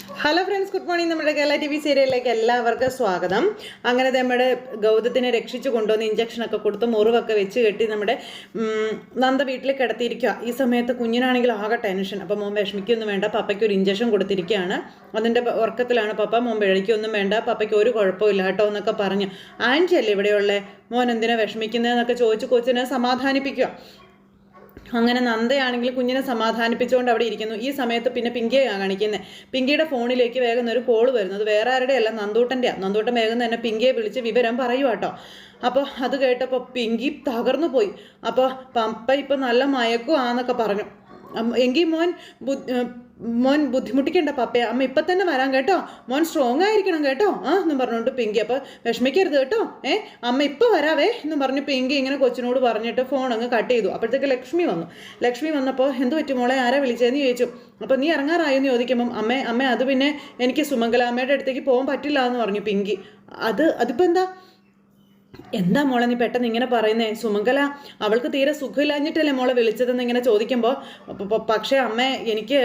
Hello friends, good morning. നമ്മുടെ Kerala T V സീരിയലിലേക്ക് എല്ലാവർക്കും സ്വാഗതം. അങ്ങനെ നമ്മുടെ ഗൗതത്തിനെ രക്ഷിച്ചു കൊണ്ടുവന്ന് ഇഞ്ചക്ഷനൊക്കെ കൊടുത്ത് മുറിവൊക്കെ വെച്ച് കെട്ടി നമ്മുടെ നന്ദ വീട്ടിൽ കിടത്തിയിരിക്കുക. ഈ സമയത്ത് കുഞ്ഞിനാണെങ്കിൽ ആകെ ടെൻഷൻ. അപ്പോൾ മോൻ വിഷമിക്കൊന്നും വേണ്ട, പപ്പയ്ക്ക് ഒരു ഇഞ്ചക്ഷൻ കൊടുത്തിരിക്കുകയാണ്. അതിൻ്റെ ഉറക്കത്തിലാണ് പപ്പ. മോൻ പിഴയ്ക്കൊന്നും വേണ്ട, പപ്പയ്ക്ക് ഒരു കുഴപ്പമില്ല കേട്ടോ എന്നൊക്കെ പറഞ്ഞു. ആൻറ്റി അല്ലേ ഇവിടെയുള്ള, മോൻ എന്തിനാ വിഷമിക്കുന്നതെന്നൊക്കെ ചോദിച്ച് കൊച്ചിനെ സമാധാനിപ്പിക്കുക. അങ്ങനെ നന്ദയാണെങ്കിൽ കുഞ്ഞിനെ സമാധാനിപ്പിച്ചുകൊണ്ട് അവിടെ ഇരിക്കുന്നു. ഈ സമയത്ത് പിന്നെ പിങ്കിയാണ് കാണിക്കുന്നത്. പിങ്കിയുടെ ഫോണിലേക്ക് വേഗം ഒരു കോൾ വരുന്നത് വേറെ ആരുടെ അല്ല, നന്ദൂട്ടൻ്റെയാണ്. നന്ദൂട്ടൻ വേഗം തന്നെ പിങ്കിയെ വിളിച്ച് വിവരം പറയുക കേട്ടോ. അപ്പോൾ അത് കേട്ടപ്പോൾ പിങ്കി തകർന്നു പോയി. അപ്പോൾ പപ്പ ഇപ്പം നല്ല മയക്കുവാന്നൊക്കെ പറഞ്ഞു. എങ്കിൽ മോൻ ബുദ്ധിമുട്ടിക്കണ്ട പപ്പയെ, അമ്മ ഇപ്പം തന്നെ വരാം കേട്ടോ, മോൻ സ്ട്രോങ് ആയിരിക്കണം കേട്ടോ എന്നും പറഞ്ഞുകൊണ്ട് പിങ്കി. അപ്പോൾ വിഷമിക്കരുത് കേട്ടോ, അമ്മ ഇപ്പം വരാവേ എന്നും പറഞ്ഞ് പിങ്കി ഇങ്ങനെ കൊച്ചിനോട് പറഞ്ഞിട്ട് ഫോൺ അങ്ങ് കട്ട് ചെയ്തു. അപ്പോഴത്തേക്ക് ലക്ഷ്മി വന്നു. ലക്ഷ്മി വന്നപ്പോൾ എന്ത് പറ്റി മോളെ, ആരാ വിളിച്ചതെന്ന് ചോദിച്ചു. അപ്പോൾ നീ ഇറങ്ങാറായെന്ന് ചോദിക്കുമ്പം അമ്മ അത് പിന്നെ എനിക്ക് സുമംഗലാമ്മയുടെ അടുത്തേക്ക് പോകാൻ പറ്റില്ല എന്ന് പറഞ്ഞു പിങ്കി. അതിപ്പോൾ എന്താ മോളെ നീ പെട്ടെന്ന് ഇങ്ങനെ പറയുന്നേ? സുമംഗല അവൾക്ക് തീരെ സുഖമില്ലാഞ്ഞിട്ടല്ലേ മോളെ വിളിച്ചതെന്ന് ഇങ്ങനെ ചോദിക്കുമ്പോൾ, പക്ഷേ അമ്മ എനിക്ക്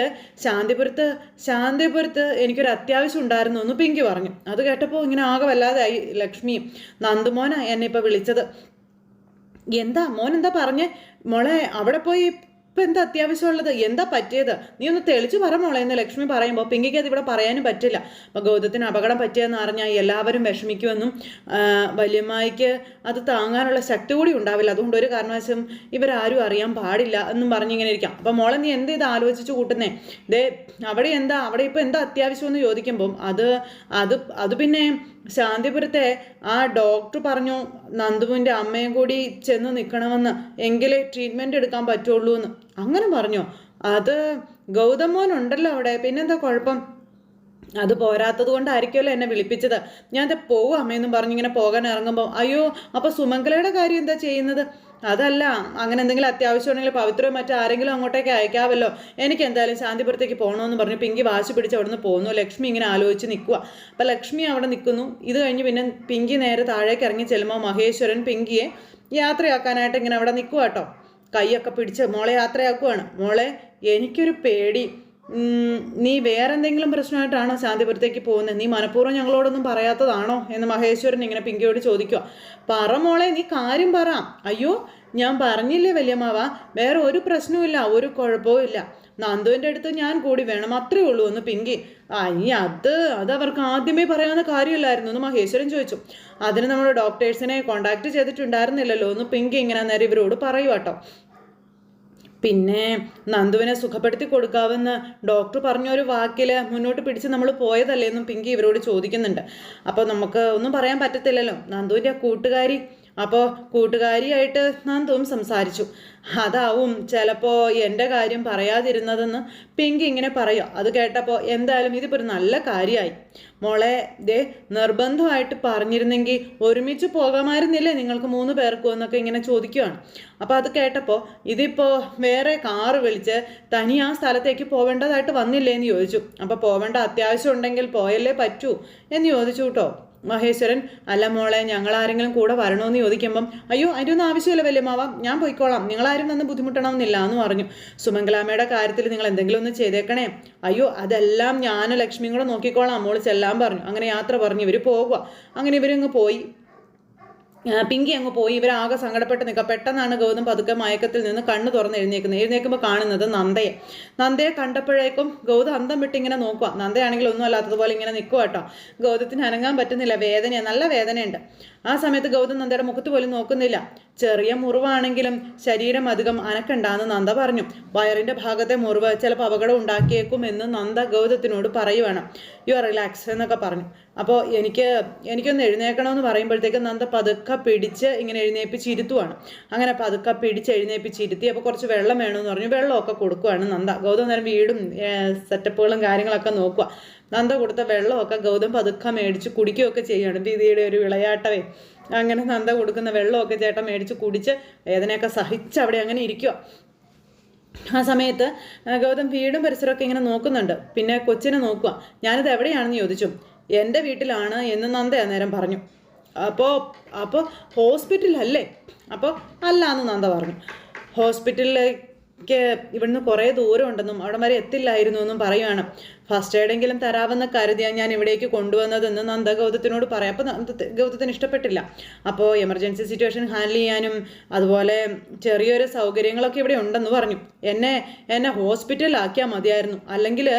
ശാന്തിപുരത്ത് എനിക്കൊരു അത്യാവശ്യം ഉണ്ടായിരുന്നു എന്ന് പിങ്കി പറഞ്ഞു. അത് കേട്ടപ്പോൾ ഇങ്ങനെ ആകെ വല്ലാതായി ലക്ഷ്മിയും. നന്ദുമോനാ എന്നെ ഇപ്പോൾ വിളിച്ചത്. മോൻ എന്താ പറഞ്ഞേ മോളെ? അവിടെ പോയി ഇപ്പം എന്താ അത്യാവശ്യമുള്ളത്, എന്താ പറ്റിയത്, നീ ഒന്ന് തെളിച്ചു പറ മോളെ എന്ന് ലക്ഷ്മി പറയുമ്പോൾ പിങ്കിക്ക് അത് ഇവിടെ പറയാനും പറ്റില്ല. അപ്പോൾ ഗൗതത്തിന് അപകടം പറ്റിയെന്ന് അറിഞ്ഞാൽ എല്ലാവരും വിഷമിക്കുമെന്നും വല്യമ്മായിക്ക് അത് താങ്ങാനുള്ള ശക്തി കൂടി ഉണ്ടാവില്ല, അതുകൊണ്ട് ഒരു കാരണവശാലും ഇവരാരും അറിയാൻ പാടില്ല എന്നും പറഞ്ഞിങ്ങനെ ഇരിക്കാം. അപ്പോൾ മോളെ നീ എന്ത് ഇത് ആലോചിച്ച് കൂട്ടുന്നേ? അവിടെ ഇപ്പോൾ എന്താ അത്യാവശ്യമെന്ന് ചോദിക്കുമ്പം അത് പിന്നെ ശാന്തിപുരത്തെ ആ ഡോക്ടർ പറഞ്ഞു നന്ദുവിൻ്റെ അമ്മയും കൂടി ചെന്ന് നിൽക്കണമെന്ന്, എങ്കിലേ ട്രീറ്റ്മെൻറ്റ് എടുക്കാൻ പറ്റുള്ളൂ എന്ന്. അങ്ങനെ പറഞ്ഞോ? അത് ഗൗതമോൻ ഉണ്ടല്ലോ അവിടെ, പിന്നെന്താ കുഴപ്പം? അത് പോരാത്തത് കൊണ്ടായിരിക്കുമല്ലോ എന്നെ വിളിപ്പിച്ചത്. ഞാൻ പോവും അമ്മയെന്നും പറഞ്ഞിങ്ങനെ പോകാൻ ഇറങ്ങുമ്പോൾ, അയ്യോ അപ്പോൾ സുമംഗലയുടെ കാര്യം എന്താ ചെയ്യുന്നത്? അതല്ല, അങ്ങനെ എന്തെങ്കിലും അത്യാവശ്യം ഉണ്ടെങ്കിൽ പവിത്രവും മറ്റാരെങ്കിലും അങ്ങോട്ടേക്ക് അയക്കാമല്ലോ. എനിക്ക് എന്തായാലും ശാന്തിപുരത്തേക്ക് പോകണമെന്ന് പറഞ്ഞ് പിങ്കി വാശി പിടിച്ച് അവിടെ നിന്ന് പോകുന്നു. ലക്ഷ്മി ഇങ്ങനെ ആലോചിച്ച് നിൽക്കുക. അപ്പോൾ ലക്ഷ്മി അവിടെ നിൽക്കുന്നു. ഇത് കഴിഞ്ഞ് പിന്നെ പിങ്കി നേരെ താഴേക്ക് ഇറങ്ങി ചെല്ലുമ്പോൾ മഹേശ്വരൻ പിങ്കിയെ യാത്രയാക്കാനായിട്ട് ഇങ്ങനെ അവിടെ നിൽക്കുക കേട്ടോ. കൈയൊക്കെ പിടിച്ച് മോളെ യാത്രയാക്കുവാണ്. മോളെ എനിക്കൊരു പേടി, നീ വേറെ എന്തെങ്കിലും പ്രശ്നമായിട്ടാണോ ശാന്തിപുരത്തേക്ക് പോകുന്നത്? നീ മനഃപൂർവ്വം ഞങ്ങളോടൊന്നും പറയാത്തതാണോ എന്ന് മഹേശ്വരൻ ഇങ്ങനെ പിങ്കിയോട് ചോദിക്കുക. പറ മോളെ, നീ കാര്യം പറ. അയ്യോ ഞാൻ പറഞ്ഞില്ലേ വല്യമ്മാവ, വേറെ ഒരു പ്രശ്നവുമില്ല, ഒരു കുഴപ്പവും ഇല്ല, നന്ദുവിൻ്റെ അടുത്ത് ഞാൻ കൂടി വേണം, അത്രേ ഉള്ളൂ എന്ന് പിങ്കി. അത് അവർക്ക് ആദ്യമേ പറയാവുന്ന കാര്യമില്ലായിരുന്നു എന്ന് മഹേശ്വരൻ ചോദിച്ചു. അതിന് നമ്മൾ ഡോക്ടേഴ്സിനെ കോണ്ടാക്ട് ചെയ്തിട്ടുണ്ടായിരുന്നില്ലല്ലോ എന്ന് പിങ്കി ഇങ്ങനെ നേരെ ഇവരോട് പറയുക കേട്ടോ. പിന്നെ നന്ദുവിനെ സുഖപ്പെടുത്തി കൊടുക്കാമെന്ന് ഡോക്ടർ പറഞ്ഞൊരു വാക്കിൽ മുന്നോട്ട് പിടിച്ച് നമ്മൾ പോയതല്ലേ എന്നും പിങ്കി ഇവരോട് ചോദിക്കുന്നുണ്ട്. അപ്പോൾ നമുക്ക് ഒന്നും പറയാൻ പറ്റത്തില്ലല്ലോ, നന്ദുവിൻ്റെ കൂട്ടുകാരി. അപ്പോൾ കൂട്ടുകാരിയായിട്ട് നന്ദുവും സംസാരിച്ചു. അതാവും ചിലപ്പോൾ എൻ്റെ കാര്യം പറയാതിരുന്നതെന്ന് പിങ്കി ഇങ്ങനെ പറയുക. അത് കേട്ടപ്പോൾ എന്തായാലും ഇതിപ്പോൾ ഒരു നല്ല കാര്യമായി മോളെ. നിർബന്ധമായിട്ട് പറഞ്ഞിരുന്നെങ്കിൽ ഒരുമിച്ച് പോകാമായിരുന്നില്ലേ നിങ്ങൾക്ക് 3 പേർക്കും എന്നൊക്കെ ഇങ്ങനെ ചോദിക്കുകയാണ്. അപ്പോൾ അത് കേട്ടപ്പോൾ ഇതിപ്പോൾ വേറെ കാറ് വിളിച്ച് തനി ആ സ്ഥലത്തേക്ക് പോവേണ്ടതായിട്ട് വന്നില്ലേ എന്ന് ചോദിച്ചു. അപ്പോൾ പോവേണ്ട അത്യാവശ്യം ഉണ്ടെങ്കിൽ പോയല്ലേ പറ്റൂ എന്ന് ചോദിച്ചു കേട്ടോ മഹേശ്വരൻ. അല്ല മോളെ, ഞങ്ങളാരെങ്കിലും കൂടെ വരണമെന്ന് ചോദിക്കുമ്പം, അയ്യോ അതിൻ്റെ ഒന്നും ആവശ്യമില്ല വല്യമ്മാവ, ഞാൻ പോയിക്കോളാം, നിങ്ങളാരും വന്ന് ബുദ്ധിമുട്ടണമെന്നില്ല എന്ന് പറഞ്ഞു. സുമംഗലാമ്മയുടെ കാര്യത്തിൽ നിങ്ങൾ എന്തെങ്കിലും ഒന്ന് ചെയ്തേക്കണേ. അയ്യോ അതെല്ലാം ഞാനും ലക്ഷ്മിയും കൂടെ നോക്കിക്കോളാം, മോള് ചെല്ലാൻ പറഞ്ഞു. അങ്ങനെ യാത്ര പറഞ്ഞു ഇവർ പോകുക. അങ്ങനെ ഇവരങ്ങ് പോയി. പിങ്കി അങ്ങ് പോയി. ഇവരാകെ സങ്കടപ്പെട്ട് നിൽക്കുക. പെട്ടെന്നാണ് ഗൗതം പതുക്കെ മയക്കത്തിൽ നിന്ന് കണ്ണ് തുറന്ന് എഴുന്നേൽക്കുമ്പോൾ കാണുന്നത് നന്ദയെ കണ്ടപ്പോഴേക്കും ഗൗതം അന്തം വിട്ടിങ്ങനെ നോക്കുക. നന്ദയാണെങ്കിൽ ഒന്നും അല്ലാത്തതുപോലെ ഇങ്ങനെ നിൽക്കുക കേട്ടോ. ഗൗതത്തിന് അനങ്ങാൻ പറ്റുന്നില്ല, വേദനയാണ്, നല്ല വേദനയുണ്ട്. ആ സമയത്ത് ഗൗതം നന്ദയുടെ മുഖത്ത് പോലും നോക്കുന്നില്ല. ചെറിയ മുറിവാണെങ്കിലും ശരീരം അധികം അനക്കണ്ടാന്ന് നന്ദ പറഞ്ഞു. വയറിൻ്റെ ഭാഗത്തെ മുറിവ് ചിലപ്പോൾ അപകടം ഉണ്ടാക്കിയേക്കും എന്ന് നന്ദ ഗൗതത്തിനോട് പറയുവാണ്. യു ആർ റിലാക്സ് എന്നൊക്കെ പറഞ്ഞു. അപ്പോൾ എനിക്കൊന്ന് എഴുന്നേക്കണമെന്ന് പറയുമ്പോഴത്തേക്ക് നന്ദ പതുക്കെ പിടിച്ച് ഇങ്ങനെ എഴുന്നേപ്പിച്ചിരുത്തുവാണ്. അങ്ങനെ പതുക്കെ പിടിച്ച് എഴുന്നേപ്പിച്ചിരുത്തി. അപ്പോൾ കുറച്ച് വെള്ളം വേണമെന്ന് പറഞ്ഞു. വെള്ളമൊക്കെ കൊടുക്കുവാണ് നന്ദ. ഗൗതം നേരം വീടും സെറ്റപ്പുകളും കാര്യങ്ങളൊക്കെ നോക്കുക. നന്ദ കൊടുത്ത വെള്ളമൊക്കെ ഗൗതം പതുക്കെ മേടിച്ച് കുടിക്കുകയൊക്കെ ചെയ്യുകയാണ്. ദീദിയുടെ ഒരു വിളയാട്ടവേ. അങ്ങനെ നന്ദ കൊടുക്കുന്ന വെള്ളമൊക്കെ ചേട്ടൻ മേടിച്ച് കുടിച്ച് വേദനയൊക്കെ സഹിച്ച് അവിടെ അങ്ങനെ ഇരിക്കുക. ആ സമയത്ത് ഗൗതം വീടും പരിസരമൊക്കെ ഇങ്ങനെ നോക്കുന്നുണ്ട്. പിന്നെ കൊച്ചിനെ നോക്കുക. ഞാനിത് എവിടെയാണെന്ന് ചോദിച്ചു. എൻ്റെ വീട്ടിലാണ് എന്ന് നന്ദ അന്നേരം പറഞ്ഞു. അപ്പോൾ ഹോസ്പിറ്റലല്ലേ? അപ്പോൾ അല്ല എന്ന് നന്ദ പറഞ്ഞു. ഹോസ്പിറ്റലിൽ എനിക്ക് ഇവിടുന്ന് കുറേ ദൂരം ഉണ്ടെന്നും അവിടെ വരെ എത്തില്ലായിരുന്നു എന്നും പറയുവാണ്. ഫസ്റ്റ് എയ്ഡെങ്കിലും തരാമെന്ന് കരുതിയാണ് ഞാൻ ഇവിടേക്ക് കൊണ്ടുവന്നതെന്ന് നന്ദ ഗൗതത്തിനോട് പറയാം. അപ്പോൾ ഗൗതത്തിന് ഇഷ്ടപ്പെട്ടില്ല. അപ്പോൾ എമർജൻസി സിറ്റുവേഷൻ ഹാൻഡിൽ ചെയ്യാനും അതുപോലെ ചെറിയൊരു സൗകര്യങ്ങളൊക്കെ ഇവിടെ ഉണ്ടെന്ന് പറഞ്ഞു. എന്നെ ഹോസ്പിറ്റലിലാക്കിയാൽ മതിയായിരുന്നു, അല്ലെങ്കിൽ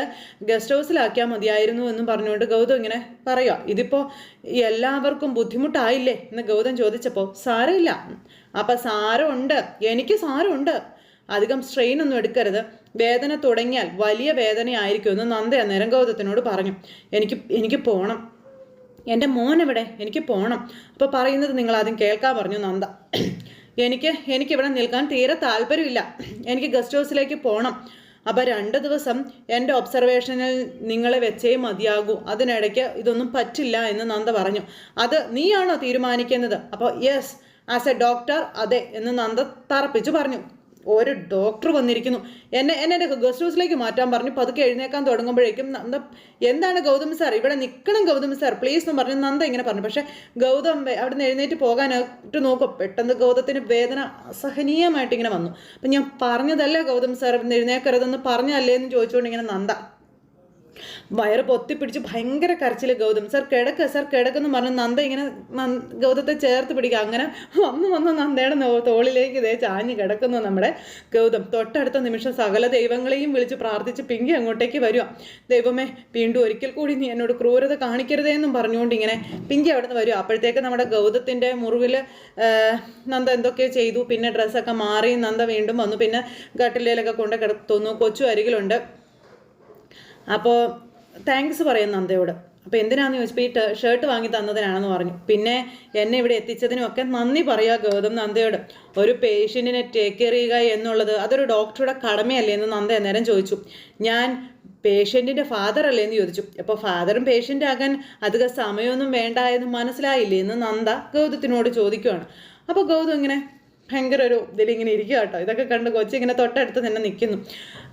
ഗസ്റ്റ് ഹൗസിലാക്കിയാൽ മതിയായിരുന്നു എന്നും പറഞ്ഞുകൊണ്ട് ഗൗതം ഇങ്ങനെ പറയുക. ഇതിപ്പോൾ എല്ലാവർക്കും ബുദ്ധിമുട്ടായില്ലേ എന്ന് ഗൗതം ചോദിച്ചപ്പോൾ സാരമില്ല. അപ്പം സാരമുണ്ട്, എനിക്ക് സാരമുണ്ട്, അധികം സ്ട്രെയിൻ ഒന്നും എടുക്കരുത്, വേദന തുടങ്ങിയാൽ വലിയ വേദനയായിരിക്കും എന്ന് നന്ദ അന്നേരം ഗൗതത്തിനോട് പറഞ്ഞു. എനിക്ക് പോകണം, എൻ്റെ മോനെവിടെ, എനിക്ക് പോകണം. അപ്പോൾ പറയുന്നത് നിങ്ങൾ ആദ്യം കേൾക്കാൻ പറഞ്ഞു നന്ദ. എനിക്കിവിടെ നിൽക്കാൻ തീരെ താല്പര്യമില്ല, എനിക്ക് ഗസ്റ്റ് ഹൗസിലേക്ക് പോകണം. അപ്പോൾ 2 ദിവസം എൻ്റെ ഒബ്സർവേഷനിൽ നിങ്ങളെ വെച്ചേ മതിയാകൂ, അതിനിടയ്ക്ക് ഇതൊന്നും പറ്റില്ല എന്ന് നന്ദ പറഞ്ഞു. അത് നീയാണോ തീരുമാനിക്കുന്നത്? അപ്പോൾ യെസ്, ആസ് എ ഡോക്ടർ അതെ എന്ന് നന്ദ തറപ്പിച്ചു പറഞ്ഞു. ഒരു ഡോക്ടർ വന്നിരിക്കുന്നു, എന്നെ ഗസ്റ്റ് ഹൗസിലേക്ക് മാറ്റാൻ പറഞ്ഞു. പതുക്കെ എഴുന്നേക്കാൻ തുടങ്ങുമ്പോഴേക്കും നന്ദ എന്താണ് ഗൗതം സാർ ഇവിടെ നിൽക്കണം, ഗൗതം സാർ പ്ലീസ് എന്ന് പറഞ്ഞു നന്ദ ഇങ്ങനെ പറഞ്ഞു. പക്ഷേ ഗൗതം അവിടെ നിന്ന് എഴുന്നേറ്റ് പോകാനായിട്ട് നോക്കും. പെട്ടെന്ന് ഗൗതത്തിന് വേദന അസഹനീയമായിട്ട് ഇങ്ങനെ വന്നു. അപ്പം ഞാൻ പറഞ്ഞതല്ലേ ഗൗതം സാർ എഴുന്നേക്കരുതെന്ന് പറഞ്ഞല്ലേ എന്ന് ചോദിച്ചുകൊണ്ട് ഇങ്ങനെ നന്ദ വയറ് പൊത്തിപ്പിടിച്ച് ഭയങ്കര കരച്ചിൽ. ഗൗതം സാർ കിടക്കെന്ന് പറഞ്ഞ് നന്ദ ഇങ്ങനെ ഗൗതത്തെ ചേർത്ത് പിടിക്കുക. അങ്ങനെ വന്ന് നന്ദയുടെ തോളിലേക്ക് ഇതേ ചാഞ്ഞ് കിടക്കുന്നു നമ്മുടെ ഗൗതം. തൊട്ടടുത്ത നിമിഷം സകല ദൈവങ്ങളെയും വിളിച്ച് പ്രാർത്ഥിച്ച് പിങ്കി അങ്ങോട്ടേക്ക് വരിക. ദൈവമേ, വീണ്ടും ഒരിക്കൽ കൂടി നീ എന്നോട് ക്രൂരത കാണിക്കരുതേ എന്നും പറഞ്ഞുകൊണ്ട് ഇങ്ങനെ പിങ്കി അവിടെ നിന്ന് വരിക. അപ്പോഴത്തേക്ക് നമ്മുടെ ഗൗതത്തിൻ്റെ മുറിവിൽ നന്ദ എന്തൊക്കെയോ ചെയ്തു. പിന്നെ ഡ്രസ്സൊക്കെ മാറി നന്ദ വീണ്ടും വന്നു. പിന്നെ കട്ടിലയിലൊക്കെ കൊണ്ട് കിടത്തുന്നു. കൊച്ചു അരികിലുണ്ട്. അപ്പോൾ താങ്ക്സ് പറയും നന്ദയോട്. അപ്പോൾ എന്തിനാണെന്ന് ചോദിച്ചപ്പോൾ ഈ ഷർട്ട് വാങ്ങി തന്നതിനാണെന്ന് പറഞ്ഞു. പിന്നെ എന്നെ ഇവിടെ എത്തിച്ചതിനുമൊക്കെ നന്ദി പറയുക ഗൗതം നന്ദയോട്. ഒരു പേഷ്യൻറ്റിനെ ടേക്ക് കെയർ ചെയ്യുക എന്നുള്ളത് അതൊരു ഡോക്ടറുടെ കടമയല്ലേ എന്ന് നന്ദ അന്നേരം ചോദിച്ചു. ഞാൻ പേഷ്യൻറ്റിൻ്റെ ഫാദർ അല്ലേ എന്ന് ചോദിച്ചു. അപ്പോൾ ഫാദറും പേഷ്യൻ്റ് ആകാൻ അധികം സമയമൊന്നും വേണ്ട എന്ന് മനസ്സിലായില്ലേ എന്ന് നന്ദ ഗൗതത്തിനോട് ചോദിക്കുകയാണ്. അപ്പോൾ ഗൗതം ഇങ്ങനെ ഭയങ്കര ഒരു ഇതിലിങ്ങനെ ഇരിക്കുക കേട്ടോ. ഇതൊക്കെ കണ്ട് കൊച്ചിങ്ങനെ തൊട്ടടുത്ത് തന്നെ നിൽക്കുന്നു.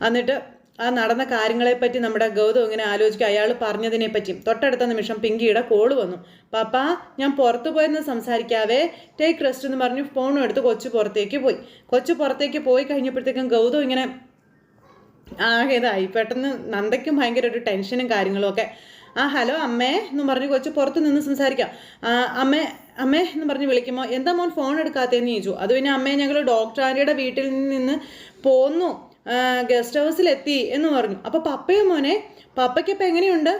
എന്നിട്ട് ആ നടന്ന കാര്യങ്ങളെപ്പറ്റി നമ്മുടെ ഗൗതം ഇങ്ങനെ ആലോചിക്കുക, അയാൾ പറഞ്ഞതിനെ പറ്റി. തൊട്ടടുത്ത നിമിഷം പിങ്കിയുടെ കോള് വന്നു. പാപ്പാ, ഞാൻ പുറത്തു പോയെന്ന് സംസാരിക്കാവേ, ടേക്ക് റെസ്റ്റ് എന്ന് പറഞ്ഞ് ഫോണും എടുത്ത് കൊച്ചു പുറത്തേക്ക് പോയി കഴിഞ്ഞപ്പോഴത്തേക്കും ഗൗതം ഇങ്ങനെ ആകേതായി. പെട്ടെന്ന് നന്ദയ്ക്കും ഭയങ്കര ഒരു ടെൻഷനും കാര്യങ്ങളും ഒക്കെ. ഹലോ അമ്മേ എന്ന് പറഞ്ഞ് കൊച്ചു പുറത്ത് നിന്ന് സംസാരിക്കാം. അമ്മേ എന്ന് പറഞ്ഞ് വിളിക്കുമ്പോൾ എന്താ മോൻ ഫോൺ എടുക്കാത്തതെന്ന് ചോദിച്ചു. അത് പിന്നെ അമ്മേ, ഞങ്ങൾ ഡോക്ടർ ആര്യയുടെ വീട്ടിൽ നിന്ന് പോന്നു, ഗസ്റ്റ് ഹൗസിലെത്തി എന്ന് പറഞ്ഞു. അപ്പോൾ പപ്പയോ മോനെ, പപ്പയ്ക്ക് ഇപ്പം എങ്ങനെയുണ്ട്?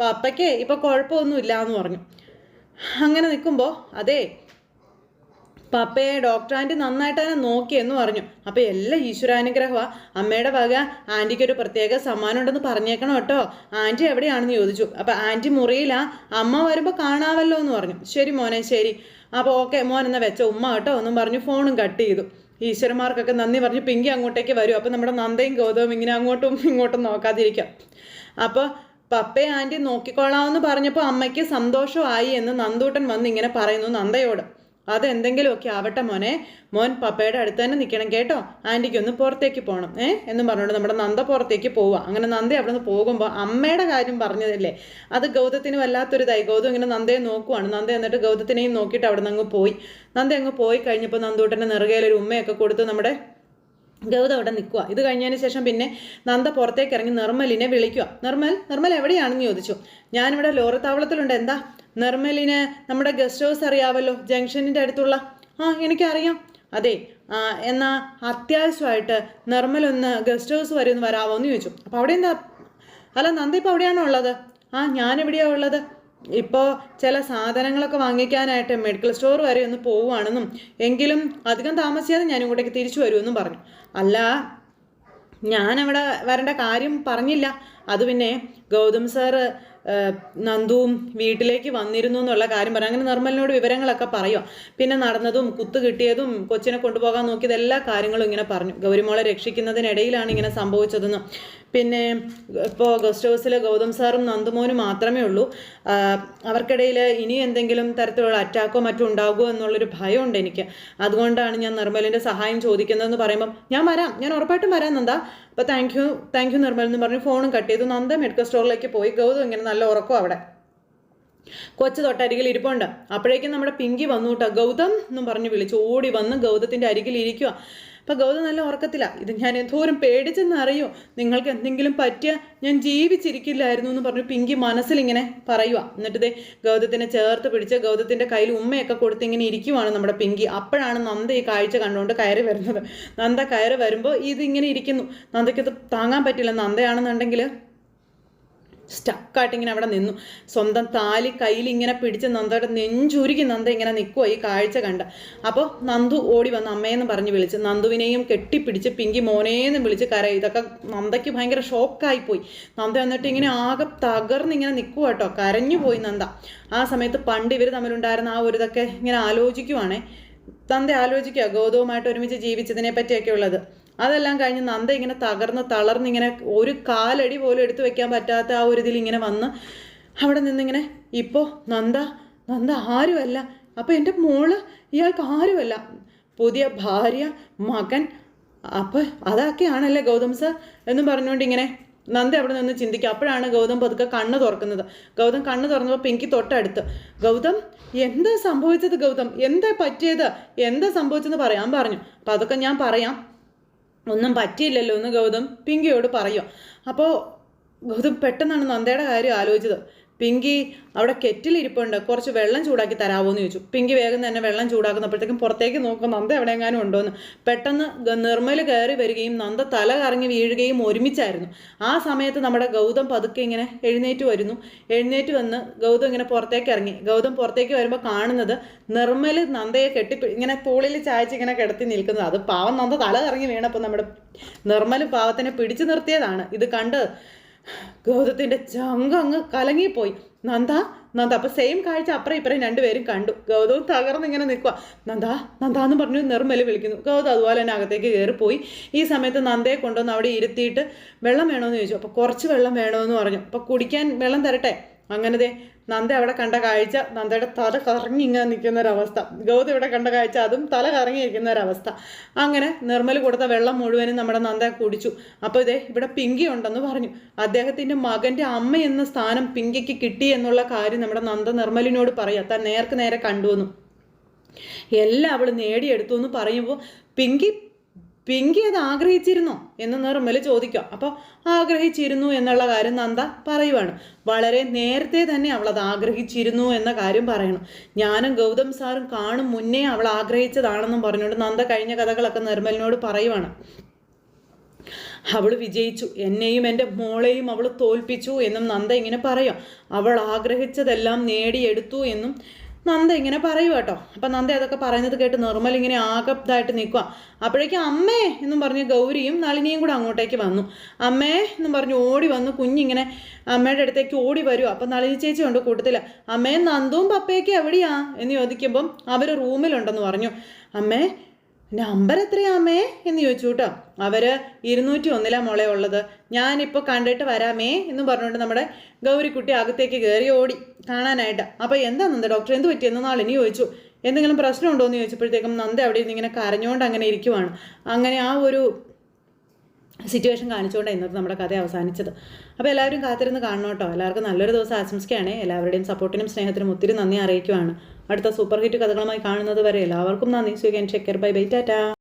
പപ്പയ്ക്ക് ഇപ്പം കുഴപ്പമൊന്നുമില്ല എന്ന് പറഞ്ഞു. അങ്ങനെ നിൽക്കുമ്പോൾ അതെ, പപ്പയെ ഡോക്ടർ ആൻറ്റി നന്നായിട്ട് തന്നെ നോക്കിയെന്ന് പറഞ്ഞു. അപ്പോൾ എല്ലാം ഈശ്വരാനുഗ്രഹമാണ്. അമ്മയുടെ വക ആൻറ്റിക്കൊരു പ്രത്യേക സമ്മാനം ഉണ്ടെന്ന് പറഞ്ഞേക്കണം കേട്ടോ. ആൻറ്റി എവിടെയാണെന്ന് ചോദിച്ചു. അപ്പോൾ ആൻറ്റി മുറിയിലാ, അമ്മ വരുമ്പോൾ കാണാമല്ലോ എന്ന് പറഞ്ഞു. ശരി മോനെ, ശരി. അപ്പോൾ ഓക്കെ മോൻ എന്നാ വെച്ച ഉമ്മ കേട്ടോ എന്നും പറഞ്ഞു ഫോണും കട്ട് ചെയ്തു. ഈശ്വരന്മാർക്കൊക്കെ നന്ദി പറഞ്ഞ് പിങ്കി അങ്ങോട്ടേക്ക് വരും. അപ്പോൾ നമ്മുടെ നന്ദയും ഗൗതവും ഇങ്ങനെ അങ്ങോട്ടും ഇങ്ങോട്ടും നോക്കാതിരിക്കാം. അപ്പോൾ പപ്പയെ ആൻറ്റി നോക്കിക്കൊള്ളാമെന്ന് പറഞ്ഞപ്പോൾ അമ്മയ്ക്ക് സന്തോഷമായി എന്ന് നന്ദൂട്ടൻ വന്ന് ഇങ്ങനെ പറയുന്നു നന്ദയോട്. അതെന്തെങ്കിലുമൊക്കെ ആവട്ടെ മോനെ, മോൻ പപ്പയുടെ അടുത്ത് തന്നെ നിൽക്കണം കേട്ടോ, ആൻറ്റിക്കൊന്ന് പുറത്തേക്ക് പോകണം എന്നും പറഞ്ഞുകൊണ്ട് നമ്മുടെ നന്ദ പുറത്തേക്ക് പോവുക. അങ്ങനെ നന്ദ അവിടെ നിന്ന് പോകുമ്പോൾ അമ്മയുടെ കാര്യം പറഞ്ഞതല്ലേ, അത് ഗൗതത്തിന് വല്ലാത്തൊരിതായി. ഗൗതം ഇങ്ങനെ നന്ദയെ നോക്കുവാണ്. നന്ദ എന്നിട്ട് ഗൗതത്തിനെയും നോക്കിയിട്ട് അവിടെ നിന്ന് അങ്ങ് പോയി. നന്ദ അങ്ങ് പോയി കഴിഞ്ഞപ്പോൾ നന്ദൂട്ടൻ്റെ നെറുകയിലൊരു ഉമ്മയൊക്കെ കൊടുത്ത് നമ്മുടെ ഗൗതം അവിടെ നിൽക്കുക. ഇത് കഴിഞ്ഞതിന് ശേഷം പിന്നെ നന്ദ പുറത്തേക്ക് ഇറങ്ങി നിർമ്മലിനെ വിളിക്കുക. നിർമ്മൽ എവിടെയാണെന്ന് ചോദിച്ചു. ഞാനിവിടെ ലോറിത്താവളത്തിലുണ്ട്. എന്താ? നിർമ്മലിന് നമ്മുടെ ഗസ്റ്റ് ഹൗസ് അറിയാമല്ലോ, ജംഗ്ഷനിൻ്റെ അടുത്തുള്ള. എനിക്കറിയാം. അതെ, എന്നാൽ അത്യാവശ്യമായിട്ട് നിർമ്മലൊന്ന് ഗസ്റ്റ് ഹൗസ് വരെ ഒന്ന് വരാമോ എന്ന് ചോദിച്ചു. അപ്പോൾ അവിടെ എന്താ? അല്ല നന്ദ ഇപ്പോൾ അവിടെയാണോ ഉള്ളത്? ഞാനെവിടെയാണ് ഉള്ളത്? ഇപ്പോൾ ചില സാധനങ്ങളൊക്കെ വാങ്ങിക്കാനായിട്ട് മെഡിക്കൽ സ്റ്റോർ വരെ ഒന്ന് പോവുകയാണെന്നും, എങ്കിലും അധികം താമസിയാതെ ഞാൻ ഇങ്ങോട്ടേക്ക് തിരിച്ചു വരുമെന്നും പറഞ്ഞു. അല്ല, ഞാനവിടെ വരേണ്ട കാര്യം പറഞ്ഞില്ല. അത് പിന്നെ ഗൗതം സാറ് നന്ദുവും വീട്ടിലേക്ക് വന്നിരുന്നു എന്നുള്ള കാര്യം പറയാം. അങ്ങനെ നിർമ്മലിനോട് വിവരങ്ങളൊക്കെ പറയുക. പിന്നെ നടന്നതും കുത്തു കിട്ടിയതും കൊച്ചിനെ കൊണ്ടുപോകാൻ നോക്കിയത് എല്ലാ കാര്യങ്ങളും ഇങ്ങനെ പറഞ്ഞു. ഗൗരിമോളെ രക്ഷിക്കുന്നതിനിടയിലാണ് ഇങ്ങനെ സംഭവിച്ചതെന്നും. പിന്നെ ഇപ്പോൾ ഗസ്റ്റ് ഹൗസിൽ ഗൗതം സാറും നന്ദുമോനും മാത്രമേ ഉള്ളൂ. അവർക്കിടയിൽ ഇനി എന്തെങ്കിലും തരത്തിലുള്ള അറ്റാക്കോ മറ്റോ ഉണ്ടാകുമോ എന്നുള്ളൊരു ഭയമുണ്ട് എനിക്ക്. അതുകൊണ്ടാണ് ഞാൻ നിർമ്മലിൻ്റെ സഹായം ചോദിക്കുന്നതെന്ന് പറയുമ്പം ഞാൻ ഉറപ്പായിട്ടും വരാം നന്ദ. അപ്പോൾ താങ്ക് യു നിർമ്മൽ എന്ന് പറഞ്ഞ് ഫോണും കട്ട് ചെയ്തു. നന്ദ മെഡിക്കൽ സ്റ്റോറിലേക്ക് പോയി. ഗൗതം ഇങ്ങനെ നല്ല ഉറക്കം അവിടെ. കൊച്ചു തൊട്ടരികിൽ ഇരിപ്പുണ്ട്. അപ്പോഴേക്കും നമ്മുടെ പിങ്കി വന്നു കേട്ടോ. ഗൗതം എന്നും പറഞ്ഞ് വിളിച്ചു ഓടി വന്ന് ഗൗതത്തിൻ്റെ അരികിൽ ഇരിക്കുക. അപ്പം ഗൗതം നല്ല ഉറക്കത്തില്ല. ഇത് ഞാൻ എന്തോരം പേടിച്ചെന്നറിയോ, നിങ്ങൾക്ക് എന്തെങ്കിലും പറ്റിയാൽ ഞാൻ ജീവിച്ചിരിക്കില്ലായിരുന്നു എന്ന് പറഞ്ഞു പിങ്കി മനസ്സിലിങ്ങനെ പറയുക. എന്നിട്ട് ഇതേ ഗൗതത്തിനെ ചേർത്ത് പിടിച്ച് ഗൗതത്തിൻ്റെ കയ്യിൽ ഉമ്മയൊക്കെ കൊടുത്ത് ഇങ്ങനെ ഇരിക്കുവാണ് നമ്മുടെ പിങ്കി. അപ്പോഴാണ് നന്ദ ഈ കാഴ്ച കണ്ടുകൊണ്ട് കയറി വരുന്നത്. നന്ദ കയറി വരുമ്പോൾ ഇതിങ്ങനെ ഇരിക്കുന്നു. നന്ദയ്ക്കത് താങ്ങാൻ പറ്റില്ല. നന്ദയാണെന്നുണ്ടെങ്കിൽ സ്റ്റക്കായിട്ട് ഇങ്ങനെ അവിടെ നിന്നു. സ്വന്തം താലി കയ്യിൽ ഇങ്ങനെ പിടിച്ച് നന്ദയുടെ നെഞ്ചുരുക്കി നന്ദ ഇങ്ങനെ നിൽക്കുക ഈ കാഴ്ച കണ്ട്. അപ്പോൾ നന്ദു ഓടി വന്ന് അമ്മയെന്ന് പറഞ്ഞ് വിളിച്ച് നന്ദുവിനെയും കെട്ടിപ്പിടിച്ച് പിങ്കി മോനേന്ന് വിളിച്ച് കരയും. ഇതൊക്കെ നന്ദയ്ക്ക് ഭയങ്കര ഷോക്കായിപ്പോയി. നന്ദ എന്നിട്ട് ഇങ്ങനെ ആകെ തകർന്നിങ്ങനെ നിൽക്കുക കേട്ടോ, കരഞ്ഞു പോയി നന്ദ. ആ സമയത്ത് പണ്ട് ഇവർ തമ്മിലുണ്ടായിരുന്ന ആ ഒരു ഇതൊക്കെ ഇങ്ങനെ ആലോചിക്കുവാണേ. നന്ദ ആലോചിക്കുക ഗൗതവുമായിട്ട് ഒരുമിച്ച് ജീവിച്ചതിനെ പറ്റിയൊക്കെ ഉള്ളത്. അതെല്ലാം കഴിഞ്ഞ് നന്ദ ഇങ്ങനെ തളർന്നിങ്ങനെ ഒരു കാലടി പോലും എടുത്തു വെക്കാൻ പറ്റാത്ത ആ ഒരു ഇതിൽ ഇങ്ങനെ വന്ന് അവിടെ നിന്നിങ്ങനെ ഇപ്പോൾ നന്ദ ആരുമല്ല. അപ്പോൾ എൻ്റെ മോള് ഇയാൾക്ക് ആരുമല്ല, പുതിയ ഭാര്യ, മകൻ, അപ്പോൾ അതൊക്കെയാണല്ലേ ഗൗതം സാർ എന്നും പറഞ്ഞുകൊണ്ട് ഇങ്ങനെ നന്ദ അവിടെ നിന്ന് ചിന്തിക്കുക. അപ്പോഴാണ് ഗൗതം പതുക്കെ കണ്ണ് തുറക്കുന്നത്. ഗൗതം കണ്ണ് തുറന്നപ്പോൾ പിങ്കി തൊട്ടടുത്ത്. ഗൗതം എന്താ സംഭവിച്ചത്? ഗൗതം എന്താ പറ്റിയത്? എന്താ സംഭവിച്ചെന്ന് പറയാൻ പറഞ്ഞു. അപ്പം അതൊക്കെ ഞാൻ പറയാം, ഒന്നും പറ്റിയില്ലല്ലോ എന്ന് ഗൗതം പിങ്കിയോട് പറയും. അപ്പോൾ ഗൗതം പെട്ടെന്നാണ് നന്ദയുടെ കാര്യം ആലോചിച്ചത്. പിങ്കി അവിടെ കെറ്റിലിരിപ്പുണ്ട്, കുറച്ച് വെള്ളം ചൂടാക്കി തരാമോ എന്ന് ചോദിച്ചു. പിങ്കി വേഗം തന്നെ വെള്ളം ചൂടാക്കുന്നപ്പോഴത്തേക്കും പുറത്തേക്ക് നോക്കും നന്ദ എവിടെയെങ്ങാനും ഉണ്ടോയെന്ന്. പെട്ടെന്ന് നിർമ്മൽ കയറി വരികയും നന്ദ തല കറങ്ങി വീഴുകയും ഒരുമിച്ചായിരുന്നു. ആ സമയത്ത് നമ്മുടെ ഗൗതം പതുക്കെ ഇങ്ങനെ എഴുന്നേറ്റ് വന്ന് ഗൗതം ഇങ്ങനെ പുറത്തേക്ക് ഇറങ്ങി. ഗൗതം പുറത്തേക്ക് വരുമ്പോൾ കാണുന്നത് നിർമ്മൽ നന്ദയെ ഇങ്ങനെ തോളിൽ ചായച്ച് ഇങ്ങനെ കിടത്തി നിൽക്കുന്നത്. അത് പാവം നന്ദ തല കറങ്ങി വീണപ്പോൾ നമ്മുടെ നിർമ്മൽ പാവത്തിനെ പിടിച്ചു നിർത്തിയതാണ്. ഇത് കണ്ട് ഗൗതത്തിൻ്റെ ചങ്കങ്ങ് കലങ്ങിപ്പോയി. നന്ദ അപ്പം സെയിം കാഴ്ച അപ്പുറം ഇപ്പുറം രണ്ടുപേരും കണ്ടു. ഗൗതവും തകർന്നിങ്ങനെ നിൽക്കുക. നന്ദ എന്ന് പറഞ്ഞു നിർമ്മൽ വിളിക്കുന്നു. ഗൗതം അതുപോലെ തന്നെ അകത്തേക്ക് കയറിപ്പോയി. ഈ സമയത്ത് നന്ദയെ കൊണ്ടുവന്ന് അവിടെ ഇരുത്തിയിട്ട് വെള്ളം വേണമെന്ന് ചോദിച്ചു. അപ്പോൾ കുറച്ച് വെള്ളം വേണമെന്ന് പറഞ്ഞു. അപ്പോൾ കുടിക്കാൻ വെള്ളം തരട്ടെ? അങ്ങനത്തെ നന്ദ അവിടെ കണ്ട കാഴ്ച നന്ദയുടെ തല കറങ്ങി ഇങ്ങനെ നിൽക്കുന്ന ഒരവസ്ഥ. ഗൗതം ഇവിടെ കണ്ട കാഴ്ച അതും തല കറങ്ങിയിരിക്കുന്ന ഒരവസ്ഥ. അങ്ങനെ നിർമ്മൽ കൊടുത്ത വെള്ളം മുഴുവനും നമ്മുടെ നന്ദ കുടിച്ചു. അപ്പോൾ ഇവിടെ പിങ്കി ഉണ്ടെന്ന് പറഞ്ഞു. അദ്ദേഹത്തിൻ്റെ മകൻ്റെ അമ്മ എന്ന സ്ഥാനം പിങ്കിക്ക് കിട്ടി എന്നുള്ള കാര്യം നമ്മുടെ നന്ദ നിർമ്മലിനോട് പറയാം. താൻ നേർക്ക് നേരെ കണ്ടുവന്നു, എല്ലാം അവൾ നേടിയെടുത്തു എന്ന് പറയുമ്പോൾ പിങ്കി അത് ആഗ്രഹിച്ചിരുന്നോ എന്ന് നിർമ്മൽ ചോദിക്കുക. അപ്പോൾ ആഗ്രഹിച്ചിരുന്നു എന്നുള്ള കാര്യം നന്ദ പറയുവാണ്. വളരെ നേരത്തെ തന്നെ അവൾ അത് ആഗ്രഹിച്ചിരുന്നു എന്ന കാര്യം പറയണം. ഞാനും ഗൗതം സാറും കാണും മുന്നേ അവൾ ആഗ്രഹിച്ചതാണെന്നും പറഞ്ഞുകൊണ്ട് നന്ദ കഴിഞ്ഞ കഥകളൊക്കെ നിർമ്മലിനോട് പറയുവാണ്. അവൾ വിജയിച്ചു, എന്നെയും എൻ്റെ മോളെയും അവൾ തോൽപ്പിച്ചു എന്നും നന്ദ ഇങ്ങനെ പറയാം. അവൾ ആഗ്രഹിച്ചതെല്ലാം നേടിയെടുത്തു എന്നും നന്ദ ഇങ്ങനെ പറയുക കേട്ടോ. അപ്പം നന്ദ അതൊക്കെ പറയുന്നത് കേട്ട് നിർമ്മൽ ഇങ്ങനെ ആകപ്തായിട്ട് നിൽക്കുക. അപ്പോഴേക്കും അമ്മേ എന്നും പറഞ്ഞ് ഗൗരിയും നളിനിയും കൂടെ അങ്ങോട്ടേക്ക് വന്നു. അമ്മേ എന്നും പറഞ്ഞ് ഓടി വന്നു കുഞ്ഞിങ്ങനെ അമ്മയുടെ അടുത്തേക്ക് ഓടി വരുക. അപ്പം നളിനി ചേച്ചി ഉണ്ട് കൂട്ടത്തില്ല. അമ്മേ നന്ദുവും പപ്പയൊക്കെ എവിടെയാ എന്ന് ചോദിക്കുമ്പം അവർ റൂമിലുണ്ടെന്ന് പറഞ്ഞു. അമ്മേ നമ്പർ എത്രയാ അമ്മേ എന്ന് ചോദിച്ചു കേട്ടോ. അവർ 201 മോളെ ഉള്ളത്, ഞാനിപ്പോൾ കണ്ടിട്ട് വരാമേ എന്ന് പറഞ്ഞുകൊണ്ട് നമ്മുടെ ഗൗരിക്കുട്ടി അകത്തേക്ക് കയറി ഓടി കാണാനായിട്ട്. അപ്പോൾ എന്താ നന്ദ ഡോക്ടർ എന്ത് പറ്റിയെന്ന് നാളിനി ചോദിച്ചു. എന്തെങ്കിലും പ്രശ്നമുണ്ടോ എന്ന് ചോദിച്ചപ്പോഴത്തേക്കും നന്ദ അവിടെ ഇരുന്ന് ഇങ്ങനെ കരഞ്ഞുകൊണ്ട് അങ്ങനെ ഇരിക്കുവാണ്. അങ്ങനെ ആ ഒരു സിറ്റുവേഷൻ കാണിച്ചുകൊണ്ടാണ് ഇന്നത്തെ നമ്മുടെ കഥ അവസാനിച്ചത്. അപ്പോൾ എല്ലാവരും കാത്തിരുന്ന് കാണണം കേട്ടോ. എല്ലാവർക്കും നല്ലൊരു ദിവസം ആശംസിക്കുകയാണ്. എല്ലാവരുടെയും സപ്പോർട്ടിനും സ്നേഹത്തിനും ഒത്തിരി നന്ദി അറിയിക്കുവാണ്. അടുത്ത സൂപ്പർ ഹിറ്റ് കഥകളുമായി കാണുന്നത് വരെ എല്ലാവർക്കും നന്ദി. So you can take care. Bye bye, Tata.